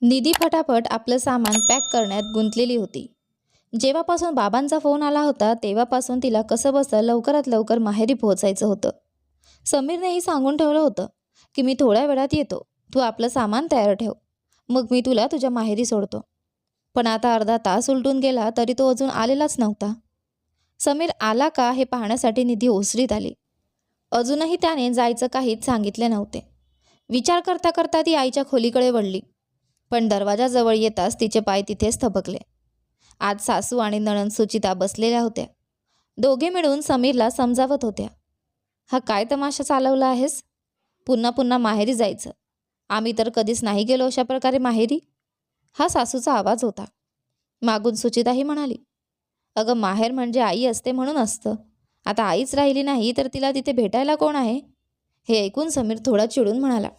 निधी फटाफट आपलं सामान पॅक करण्यात गुंतलेली होती. जेव्हापासून बाबांचा फोन आला होता तेव्हापासून तिला कसंबसं लवकरात लवकर माहेरी पोहोचायचं होतं. समीरनेही सांगून ठेवलं होतं की मी थोड्या वेळात येतो, तू आपलं सामान तयार ठेव, मग मी तुला तुझ्या माहेरी सोडतो. पण आता अर्धा तास उलटून गेला तरी तो अजून आलेलाच नव्हता. समीर आला का हे पाहण्यासाठी निधी ओसरीत आली. अजूनही त्याने जायचं काहीच सांगितले नव्हते. विचार करता करता ती आईच्या खोलीकडे वळली, पण दरवाजाजवळ येताच तिचे पाय तिथेच थबकले. आज सासू आणि नणंद सुचिता बसलेल्या होत्या. दोघे मिळून समीरला समजावत होत्या. हा काय तमाशा चालवला आहेस? पुन्हा पुन्हा माहेरी जायचं. आम्ही तर कधीच नाही गेलो अशा प्रकारे माहेरी. हा सासूचा आवाज होता. मागून सुचिताही म्हणाली, अगं माहेर म्हणजे आई असते म्हणून असतं. आता आईच राहिली नाही तर तिला तिथे भेटायला कोण आहे? हे ऐकून समीर थोडा चिडून म्हणाला,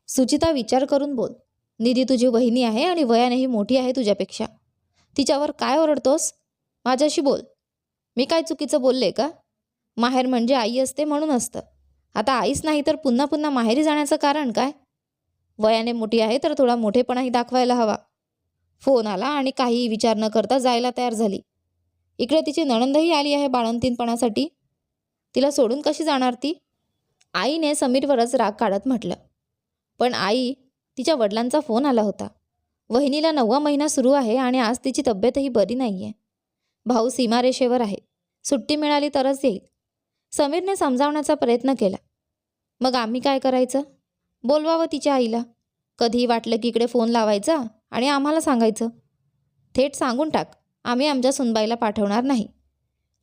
सुचिता विचार करून बोल. निधी तुझी वहिनी आहे आणि वयानेही मोठी आहे तुझ्यापेक्षा. तिच्यावर काय ओरडतोस? माझ्याशी बोल. मी काय चुकीचं बोलले का? माहेर म्हणजे आई असते म्हणून असतं. आता आईच नाही तर पुन्हा पुन्हा माहेरी जाण्याचं कारण काय? वयाने मोठी आहे तर थोडा मोठेपणाही दाखवायला हवा. फोन आला आणि काहीही विचार न करता जायला तयार झाली. इकडे तिची नणंदही आली आहे बाळंतीणपणासाठी. तिला सोडून कशी जाणार ती? आईने समीरवरच राग काढत म्हटलं, पण आई, तिच्या वडिलांचा फोन आला होता. वहिनीला 9वा महिना सुरू आहे आणि आज तिची तब्येतही बरी नाही आहे. भाऊ सीमारेषेवर आहे. सुट्टी मिळाली तरच येईल. समीरने समजावण्याचा प्रयत्न केला. मग आम्ही काय करायचं? बोलवावं तिच्या आईला. कधीही वाटलं की इकडे फोन लावायचा आणि आम्हाला सांगायचं. थेट सांगून टाक, आम्ही आमच्या सुनबाईला पाठवणार नाही.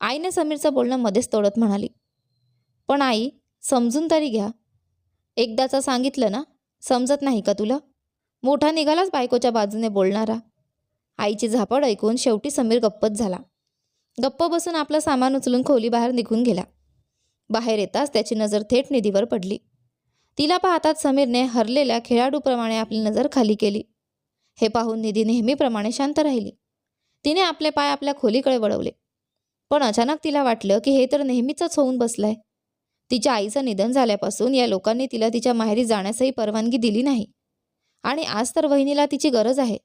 आईने समीरचं बोलणं मध्येच तोडत म्हणाली, पण आई, समजून तरी घ्या. एकदाचं सांगितलं ना, समजत नाही का तुला? मोठा निघालाच बायकोच्या बाजूने बोलणारा. आईची झापड ऐकून शेवटी समीर गप्पच झाला. गप्प बसून आपलं सामान उचलून खोलीबाहेर निघून गेला. बाहेर येताच त्याची नजर थेट निधीवर पडली. तिला पाहताच समीरने हरलेल्या खेळाडूप्रमाणे आपली नजर खाली केली. हे पाहून निधी नेहमीप्रमाणे शांत राहिली. तिने आपले पाय आपल्या खोलीकडे वळवले. पण अचानक तिला वाटलं की हे तर नेहमीचंच होऊन बसलंय. तिच्या आईचं निधन झाल्यापासून या लोकांनी तिला तिच्या माहेरी जाण्यासही परवानगी दिली नाही. आणि आज तर वहिनीला तिची गरज आहे.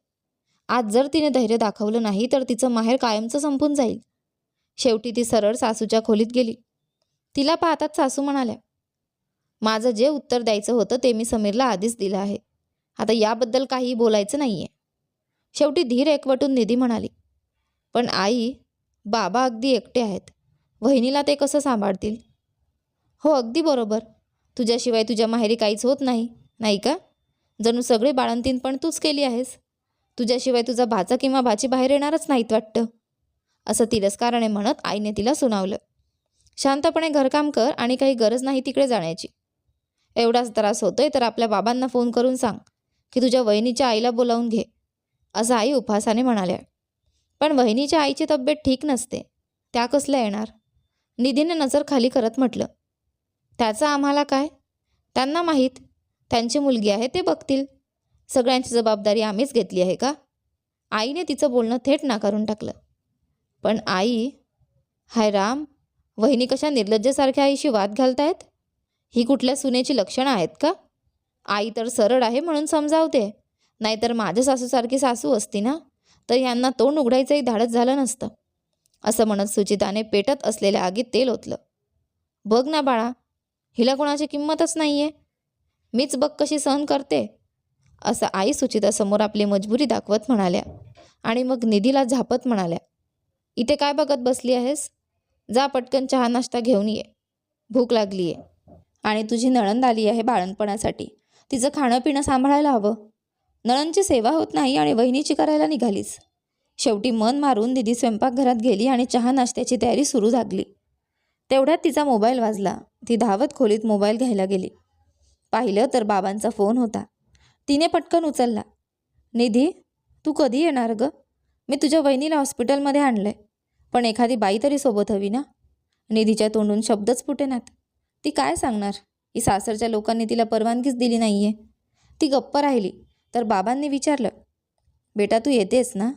आज जर तिने धैर्य दाखवलं नाही तर तिचं माहेर कायमचं संपून जाईल. शेवटी ती सरळ सासूच्या खोलीत गेली. तिला पाहताच सासू म्हणाल्या, माझं जे उत्तर द्यायचं होतं ते मी समीरला आधीच दिलं आहे. आता याबद्दल काही बोलायचं नाहीये. शेवटी धीर एकवटून निधी म्हणाली, पण आई, बाबा अगदी एकटे आहेत. वहिनीला ते कसं सांभाळतील? हो, अगदी बरोबर. तुझ्याशिवाय तुझ्या माहेरी काहीच होत नाही, नाही का? जणू सगळे बाळंतीण पण तूच केली आहेस. तुझ्याशिवाय तुझा भाचा किंवा भाची बाहेर येणारच नाहीत वाटतं. असं तिरस्काराने म्हणत आईने तिला सुनावलं, शांतपणे घरकाम कर आणि काही गरज नाही तिकडे जाण्याची. एवढाच त्रास होतोय तर आपल्या बाबांना फोन करून सांग की तुझ्या वहिनीच्या आईला बोलावून घे, असं आई उपहासाने म्हणाल्या. पण वहिनीच्या आईची तब्येत ठीक नसते, त्या कसल्या येणार? निधीने नजर खाली करत म्हटलं, त्याचं आम्हाला काय? त्यांना माहीत, त्यांची मुलगी आहे, ते बघतील. सगळ्यांची जबाबदारी आम्हीच घेतली आहे का? आईने तिचं बोलणं थेट नाकारून टाकलं. पण आई, हाय राम, वहिनी कशा निर्लज्जसारख्या आईशी वाद घालतायत? ही कुठल्या सुनेची लक्षणं आहेत का? आई तर सरळ आहे म्हणून समजावते, नाहीतर माझ्या सासूसारखी सासू असती ना तर यांना तोंड उघडायचंही धाडस झालं नसतं. असं म्हणत सुचिताने पेटत असलेल्या आगीत तेल ओतलं. बघ ना बाळा, हिला कोणाची किंमतच नाहीये. मीच बघ कशी सहन करते, असं आई सुचितासमोर आपली मजबुरी दाखवत म्हणाल्या. आणि मग निधीला झापत म्हणाल्या, इथे काय बघत बसली आहेस? जा पटकन चहा नाश्ता घेऊन ये, भूक लागली आहे. आणि तुझी नणंद आली आहे बाळंतपणासाठी, तिचं खाणं पिणं सांभाळायला हवं. नणंदची सेवा होत नाही आणि वहिनीची करायला निघालीस. शेवटी मन मारून निधी स्वयंपाकघरात गेली आणि चहा नाश्त्याची तयारी सुरू झाली. तेवढ्यात तिचा मोबाईल वाजला. ती धावत खोलीत मोबाईल घ्यायला गेली. पाहिलं तर बाबांचा फोन होता. तिने पटकन उचलला. निधी, तू कधी येणार गं? मी तुझ्या वहिनीला हॉस्पिटलमध्ये आणलंय, पण एखादी बाई तरी सोबत हवी ना. निधीच्या तोंडून शब्दच फुटेनात. ती काय सांगणार की सासरच्या लोकांनी तिला परवानगीच दिली नाहीये. ती गप्प राहिली. तर बाबांनी विचारलं, बेटा तू येतेस ना?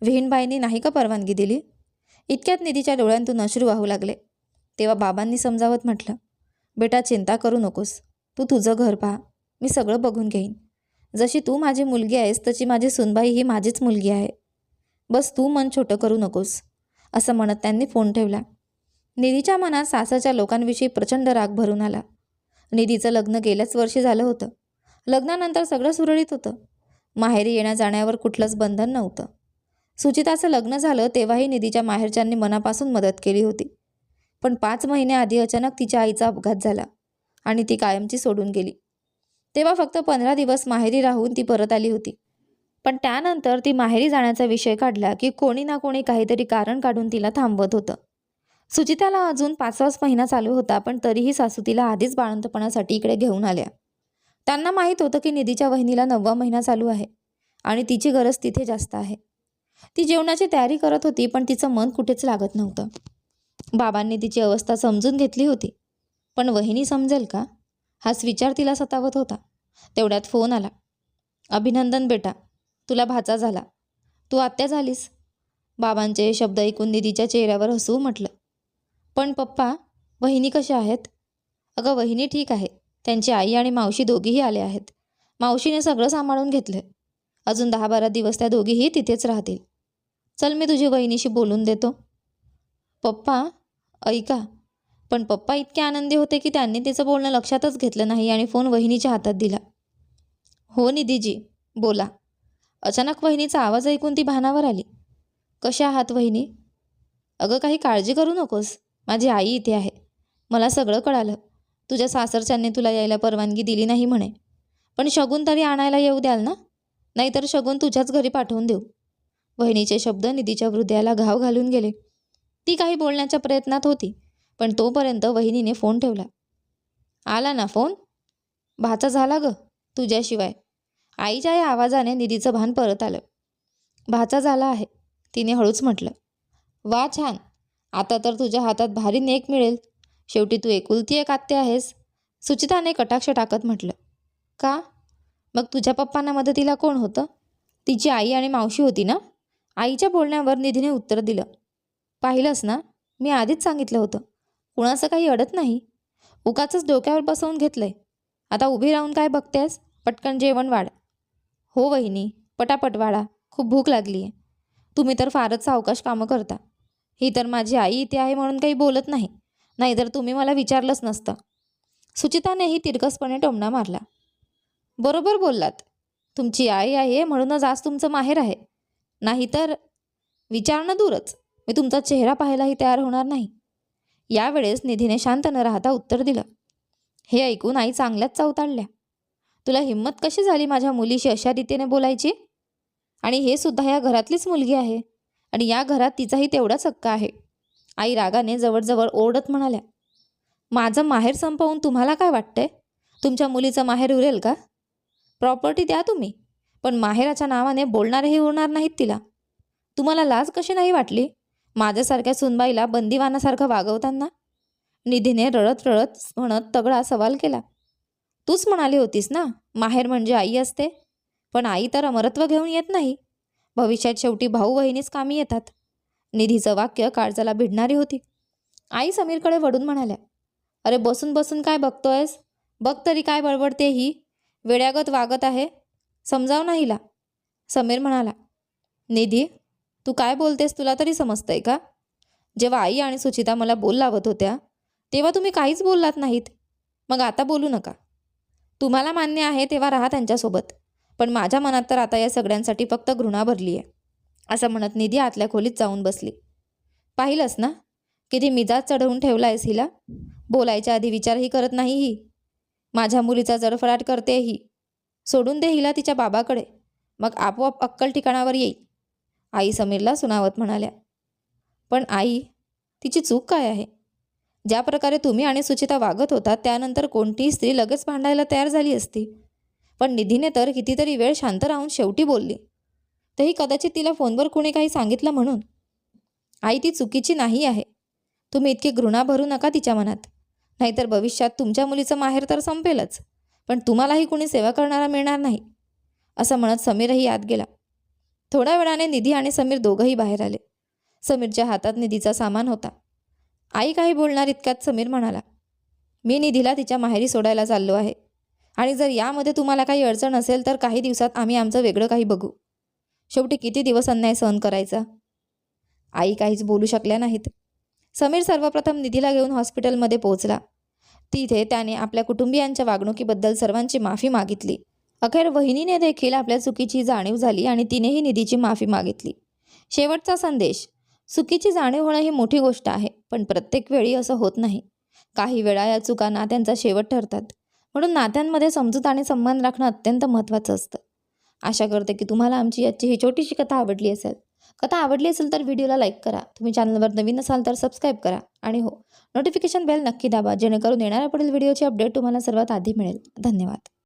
विहीणबाईंनी नाही का परवानगी दिली? इतक्यात निधीच्या डोळ्यांतून अश्रू वाहू लागले. तेव्हा बाबांनी समजावत म्हटलं, बेटा चिंता करू नकोस, तू तुझं घर पहा, मी सगळं बघून घेईन. जशी तू माझी मुलगी आहेस तशी माझी सुनबाई ही माझीच मुलगी आहे. बस तू मन छोटं करू नकोस, असं म्हणत त्यांनी फोन ठेवला. निधीच्या मनात सासरच्या लोकांविषयी प्रचंड राग भरून आला. निधीचं लग्न गेल्याच वर्षी झालं होतं. लग्नानंतर सगळं सुरळीत होतं. माहेरी येण्या जाण्यावर कुठलंच बंधन नव्हतं. सुचिताचं लग्न झालं तेव्हाही निधीच्या माहेरच्यांनी मनापासून मदत केली होती. पण 5 महिन्याआधी अचानक तिच्या आईचा अपघात झाला आणि ती कायमची सोडून गेली. तेव्हा फक्त 15 दिवस माहेरी राहून ती परत आली होती. पण त्यानंतर ती माहेरी जाण्याचा विषय काढला की कोणी ना कोणी काहीतरी कारण काढून तिला थांबवत होतं. सुचिताला अजून 5वाच महिना चालू होता, पण तरीही सासू तिला आधीच बाळंतपणासाठी इकडे घेऊन आल्या. त्यांना माहीत होतं की निधीच्या वहिनीला 9वा महिना चालू आहे आणि तिची गरज तिथे जास्त आहे. ती जेवणाची तयारी करत होती, पण तिचं मन कुठेच लागत नव्हतं. बाबांनी तिची अवस्था समजून घेतली होती, पण वहिनी समजेल का, हाच विचार तिला सतावत होता. तेवढ्यात फोन आला. अभिनंदन बेटा, तुला भाचा झाला, तू आत्या झालीस. बाबांचे शब्द ऐकून निधीच्या चेहऱ्यावर हसू उमटलं. पण पप्पा, वहिनी कशा आहेत? अगं वहिनी ठीक आहे. त्यांची आई आणि मावशी दोघीही आले आहेत. मावशीने सगळं सांभाळून घेतलंय. अजून 10-12 दिवस त्या दोघीही तिथेच राहतील. चल मी तुझी वहिनीशी बोलून देतो. पप्पा ऐका. पण पप्पा इतके आनंदी होते की त्यांनी तिचं बोलणं लक्षातच घेतलं नाही आणि फोन वहिनीच्या हातात दिला. हो निधीजी, बोला. अचानक वहिनीचा आवाज ऐकून ती भानावर आली. कशा आहात वहिनी? अगं काही काळजी करू नकोस, माझी आई इथे आहे. मला सगळं कळालं. तुझ्या सासरच्यांनी तुला यायला परवानगी दिली नाही म्हणे. पण शगुन तरी आणायला येऊ द्याल ना? नाहीतर शगुन तुझ्याच घरी पाठवून देऊ. वहिनीचे शब्द निधीच्या हृदयाला घाव घालून गेले. ती काही बोलण्याच्या प्रयत्नात होती, पण तोपर्यंत वहिनीने फोन ठेवला. आला ना फोन? भाचा झाला ग तुझ्याशिवाय. आईच्या या आवाजाने निधीचं भान परत आलं. भाचा झाला आहे, तिने हळूच म्हटलं. वा छान, आता तर तुझ्या हातात भारी नेक मिळेल. शेवटी तू एकुलती एक आत्या आहेस, सुचिताने कटाक्ष टाकत म्हटलं. का? मग तुझ्या पप्पांना मदतीला कोण होतं? तिची आई आणि मावशी होती ना? आईच्या बोलण्यावर निधीने उत्तर दिलं. पाहिलंस ना, मी आधीच सांगितलं होतं. कुणाचं काही अडत नाही. उगाचच डोक्यावर बसवून घेतलंय. आता उभी राहून काय बघतेस? पटकन जेवण वाढ. हो वहिनी, पटापट वाढा, खूप भूक लागली आहे. तुम्ही तर फारच सावकाश कामं करता. ही तर माझी आई इथे आहे म्हणून काही बोलत नाही, नाहीतर तुम्ही मला विचारलंच नसतं. सुचितानेही तिरकसपणे टोमणा मारला. बरोबर बोललात. तुमची आई आहे म्हणूनच आज तुमचं माहेर आहे. नाहीतर विचारणं दूरच, मी तुमचा चेहरा पाहायलाही तयार होणार नाही. यावेळेस निधीने शांत न राहता उत्तर दिलं. हे ऐकून आई चांगल्याच चवताळल्या. तुला हिंमत कशी झाली माझ्या मुलीशी अशा रीतीने बोलायची? आणि हे सुद्धा या घरातलीच मुलगी आहे आणि या घरात तिचाही तेवढाच हक्क आहे. आई रागाने जवळजवळ ओरडत म्हणाल्या. माझं माहेर संपवून तुम्हाला काय वाटतंय? तुमच्या मुलीचं माहेर उरेल का? प्रॉपर्टी द्या तुम्ही, पण माहेराच्या नावाने बोलणारेही उरणार नाहीत तिला. तुम्हाला लाज कशी नाही वाटली माझ्यासारख्या सुनबाईला बंदिवानासारखं वागवताना? निधीने रडत रडत म्हणत तगडा सवाल केला. तूच म्हणाली होतीस ना, माहेर म्हणजे आई असते. पण आई तर अमरत्व घेऊन येत नाही. भविष्यात शेवटी भाऊ बहिणीच कामी येतात. निधीचं वाक्य काळजाला भिडणारी होती. आई समीरकडे वळून म्हणाल्या. अरे बसून बसून काय बघतोयस? बघ तरी काय बडबडते ही, वेड्यागत वागत आहे. समजाव ना हिला. समीर म्हणाला. निधी, तू काय बोलतेस तुला तरी समजतंय का? जेव्हा आई आणि सुचिता मला बोल लावत होत्या तेव्हा तुम्ही काहीच बोललात नाहीत. मग आता बोलू नका. तुम्हाला मान्य आहे तेव्हा राहा त्यांच्यासोबत, पण माझ्या मनात तर आता या सगळ्यांसाठी फक्त घृणा भरली आहे, असं म्हणत निधी आतल्या खोलीत जाऊन बसली. पाहिलंस ना, किती मिजाज चढवून ठेवला आहेस हिला. बोलायच्या आधी विचारही करत नाही ही. माझ्या मुलीचा जडफडाट करते ही. सोडून दे हिला तिच्या बाबाकडे, मग आपोआप अक्कल ठिकाणावर येईल. आई समीरला सुनावत म्हणाल्या. पण आई, तिची चूक काय आहे? ज्या प्रकारे तुम्ही आणि सुचिता वागत होता त्यानंतर कोणतीही स्त्री लगेच भांडायला तयार झाली असती. पण निधीने तर कितीतरी वेळ शांत राहून शेवटी बोलली, तेही कदाचित तिला फोनवर कुणी काही सांगितलं म्हणून. आई, ती चुकीची नाही आहे. तुम्ही इतकी घृणा भरू नका तिच्या मनात, नाहीतर भविष्यात तुमच्या मुलीचं माहेर तर संपेलच, पण तुम्हालाही कुणी सेवा करणारा मिळणार नाही, असं म्हणत समीरही आत गेला. थोड्या वेळाने निधी आणि समीर दोघंही बाहेर आले. समीरच्या हातात निधीचा सामान होता. आई काही बोलणार इतक्यात समीर म्हणाला. मी निधीला तिच्या माहेरी सोडायला चाललो आहे. आणि जर यामध्ये तुम्हाला काही अडचण असेल तर काही दिवसात आम्ही आमचं वेगळं काही बघू. शेवटी किती दिवस अन्याय सहन करायचा. आई काहीच बोलू शकल्या नाहीत. समीर सर्वप्रथम निधीला घेऊन हॉस्पिटलमध्ये पोहोचला. तिथे त्याने आपल्या कुटुंबियांच्या वागणुकीबद्दल सर्वांची माफी मागितली. अखेर वहिनीने देखील आपल्या चुकीची जाणीव झाली आणि तिनेही निधीची माफी मागितली. शेवटचा संदेश: चुकीची जाणीव होणं ही मोठी गोष्ट आहे, पण प्रत्येक वेळी असं होत नाही. काही वेळा या चुका नात्यांचा शेवट ठरतात. म्हणून नात्यांमध्ये समजूत आणि सन्मान राखणं अत्यंत महत्त्वाचं असतं. आशा करते की तुम्हाला आमची आजची ही छोटीशी कथा आवडली असेल. कथा आवडली असेल तर व्हिडिओला लाईक करा. तुम्ही चॅनलवर नवीन असाल तर सबस्क्राईब करा. आणि हो, नोटिफिकेशन बेल नक्की दाबा, जेणेकरून येणाऱ्या पुढील व्हिडिओची अपडेट तुम्हाला सर्वात आधी मिळेल. धन्यवाद.